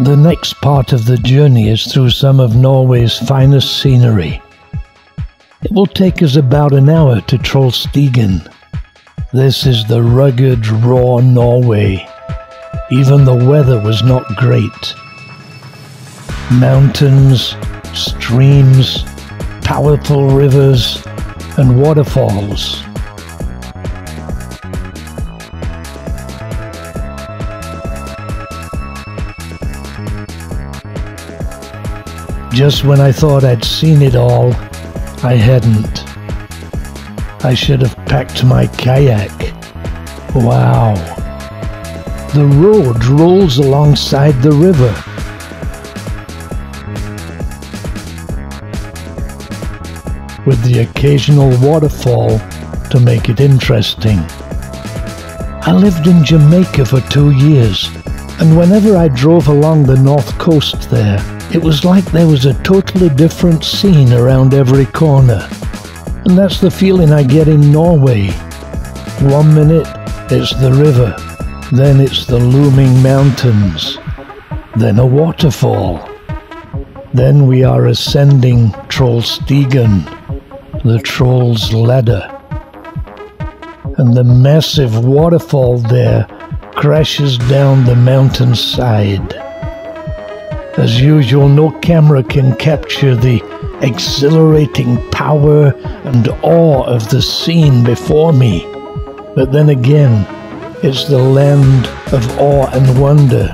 The next part of the journey is through some of Norway's finest scenery. It will take us about an hour to Trollstigen. This is the rugged, raw Norway. Even the weather was not great. Mountains, streams, powerful rivers, and waterfalls. Just when I thought I'd seen it all, I hadn't. I should have packed my kayak. Wow. The road rolls alongside the river. With the occasional waterfall to make it interesting. I lived in Jamaica for 2 years, and whenever I drove along the north coast there, it was like there was a totally different scene around every corner. And that's the feeling I get in Norway. 1 minute it's the river, then it's the looming mountains, then a waterfall. Then we are ascending Trollstigen, the Troll's Ladder. And the massive waterfall there crashes down the mountainside. As usual, no camera can capture the exhilarating power and awe of the scene before me. But then again, it's the land of awe and wonder.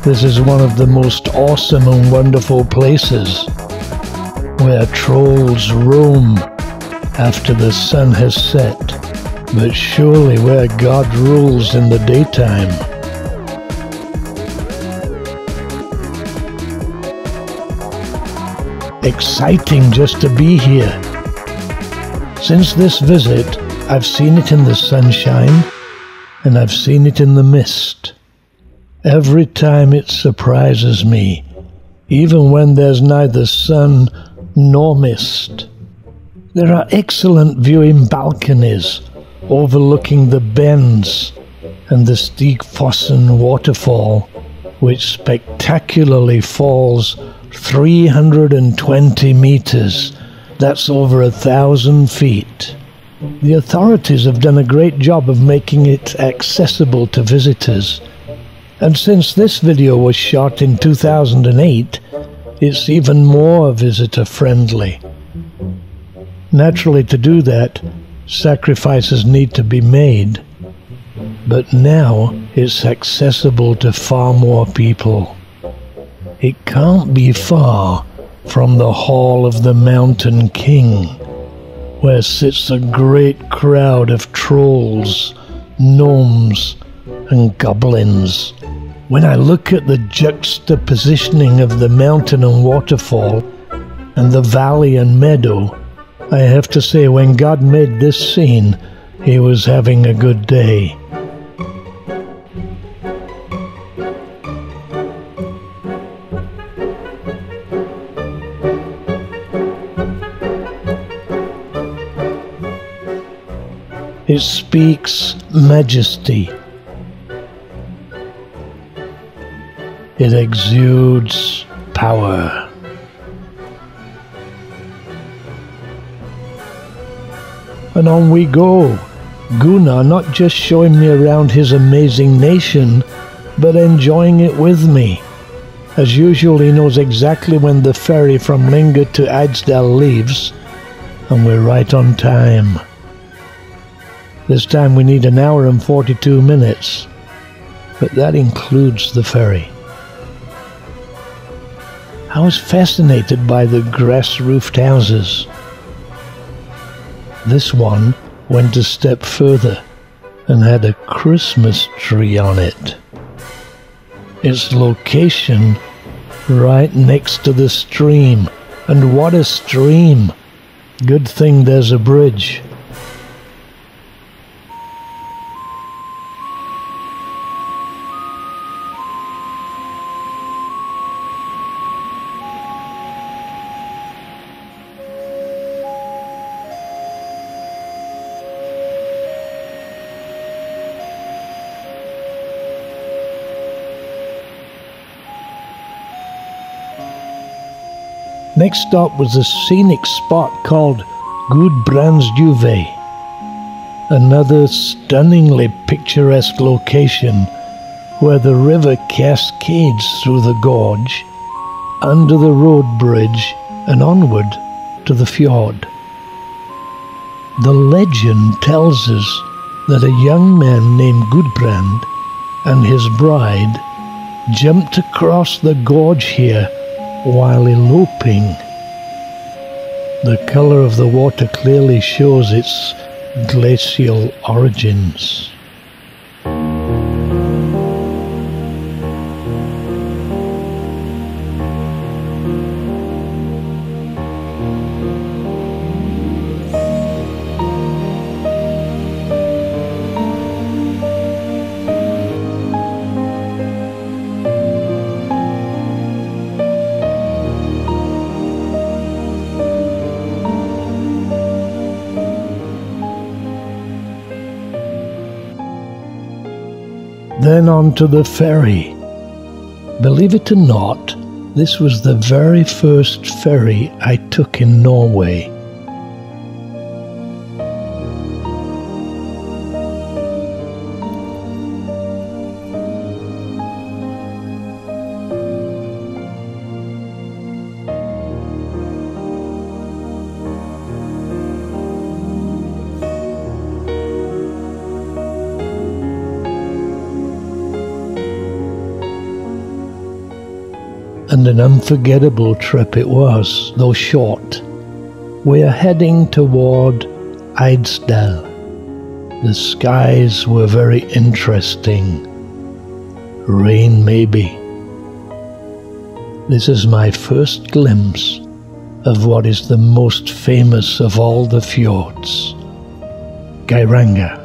This is one of the most awesome and wonderful places, where trolls roam after the sun has set, but surely where God rules in the daytime. Exciting just to be here. Since this visit, I've seen it in the sunshine, and I've seen it in the mist. Every time it surprises me, even when there's neither sun nor mist. There are excellent viewing balconies overlooking the bends and the Stigfossen waterfall, which spectacularly falls 320 meters. That's over 1,000 feet. The authorities have done a great job of making it accessible to visitors. And since this video was shot in 2008, it's even more visitor-friendly. Naturally, to do that, sacrifices need to be made. But now it's accessible to far more people. It can't be far from the Hall of the Mountain King, where sits a great crowd of trolls, gnomes, and goblins. When I look at the juxtapositioning of the mountain and waterfall, and the valley and meadow, I have to say when God made this scene, he was having a good day. It speaks majesty. It exudes power. And on we go. Gunnar not just showing me around his amazing nation, but enjoying it with me. As usual, he knows exactly when the ferry from Linge to Eidsdal leaves, and we're right on time. This time we need 1 hour and 42 minutes, but that includes the ferry. I was fascinated by the grass-roofed houses. This one went a step further and had a Christmas tree on it. Its location right next to the stream, and what a stream! Good thing there's a bridge. Next stop was a scenic spot called Gudbrandsjuvet, another stunningly picturesque location where the river cascades through the gorge, under the road bridge and onward to the fjord. The legend tells us that a young man named Gudbrand and his bride jumped across the gorge here while eloping. The colour of the water clearly shows its glacial origins. Then on to the ferry. Believe it or not, this was the very first ferry I took in Norway. And an unforgettable trip it was, though short. We are heading toward Eidsdal. The skies were very interesting. Rain maybe. This is my first glimpse of what is the most famous of all the fjords, Geiranger.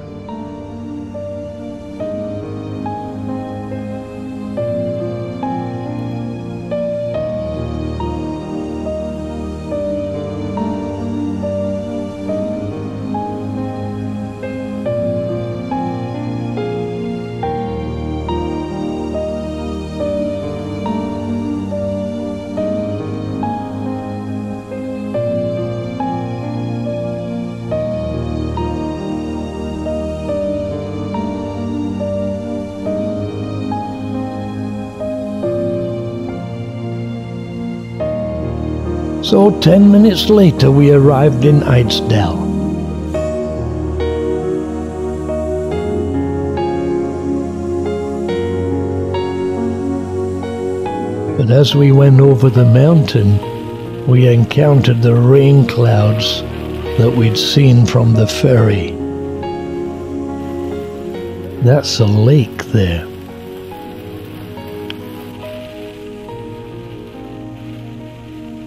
So 10 minutes later we arrived in Eidsdal. But as we went over the mountain, we encountered the rain clouds that we'd seen from the ferry. That's a lake there.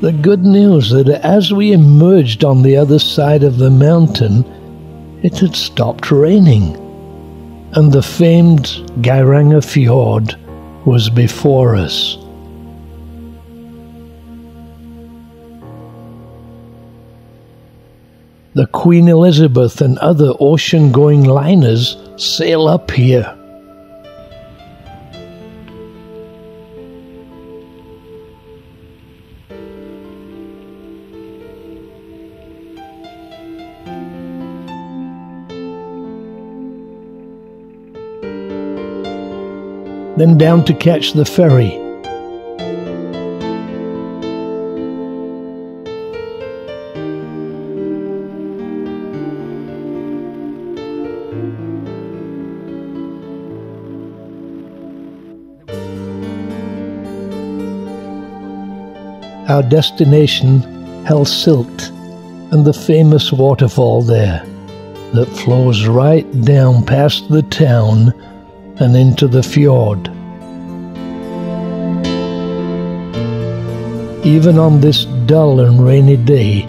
The good news that as we emerged on the other side of the mountain, it had stopped raining, and the famed Geiranger fjord was before us. The Queen Elizabeth and other ocean-going liners sail up here. Then down to catch the ferry. Our destination, Helsilt, and the famous waterfall there that flows right down past the town and into the fjord. Even on this dull and rainy day,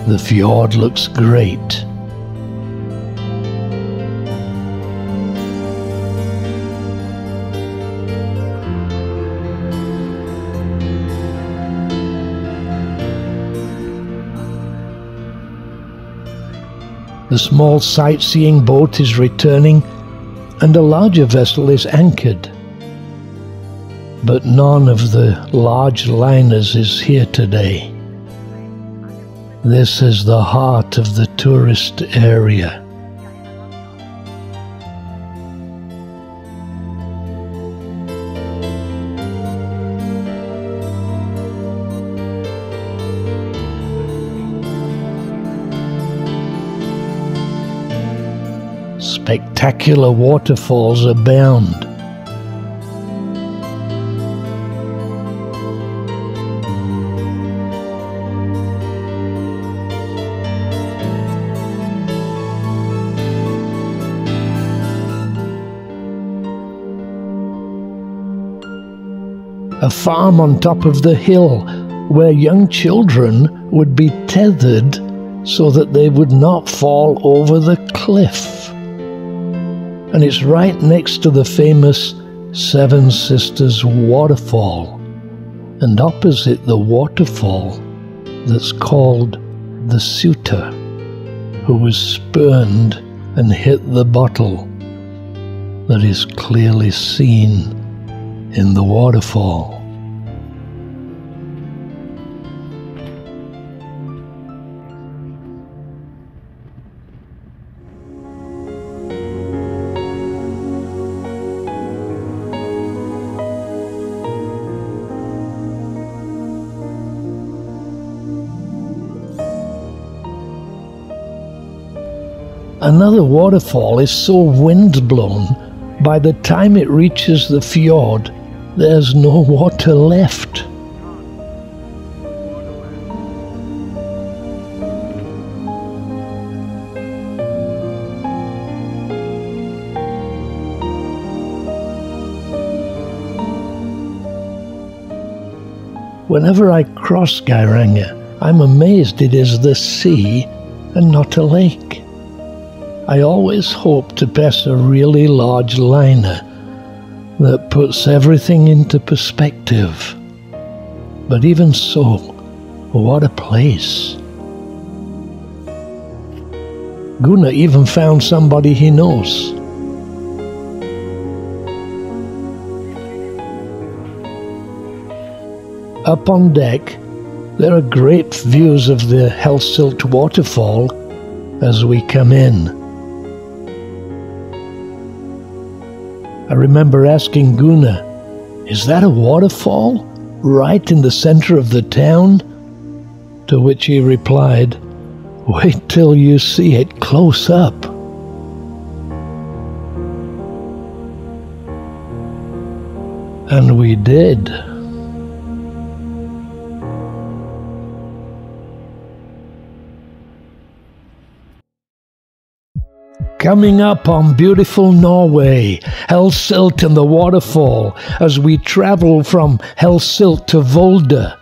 the fjord looks great. The small sightseeing boat is returning, and a larger vessel is anchored. but none of the large liners is here today. This is the heart of the tourist area. Spectacular waterfalls abound. A farm on top of the hill where young children would be tethered so that they would not fall over the cliff. And it's right next to the famous Seven Sisters waterfall, and opposite the waterfall that's called the suitor, who was spurned and hit the bottle that is clearly seen in the waterfall. Another waterfall is so wind-blown, by the time it reaches the fjord, there's no water left. Whenever I cross Geiranger, I'm amazed it is the sea and not a lake. I always hope to pass a really large liner that puts everything into perspective. But even so, what a place. Gunnar even found somebody he knows. Up on deck, there are great views of the Hellsilt waterfall as we come in. I remember asking Gunnar, "Is that a waterfall right in the center of the town?" To which he replied, "Wait till you see it close up." And we did. Coming up on beautiful Norway, Hellsilt and the waterfall, as we travel from Hellsilt to Volda.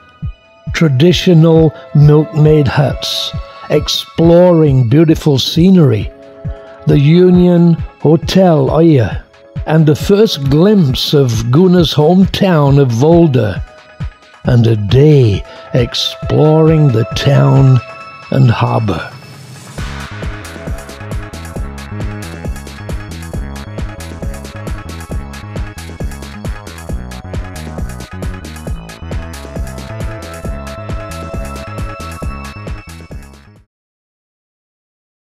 Traditional milkmaid huts, exploring beautiful scenery, the Union Hotel Øya, and the first glimpse of Gunnar's hometown of Volda, and a day exploring the town and harbour.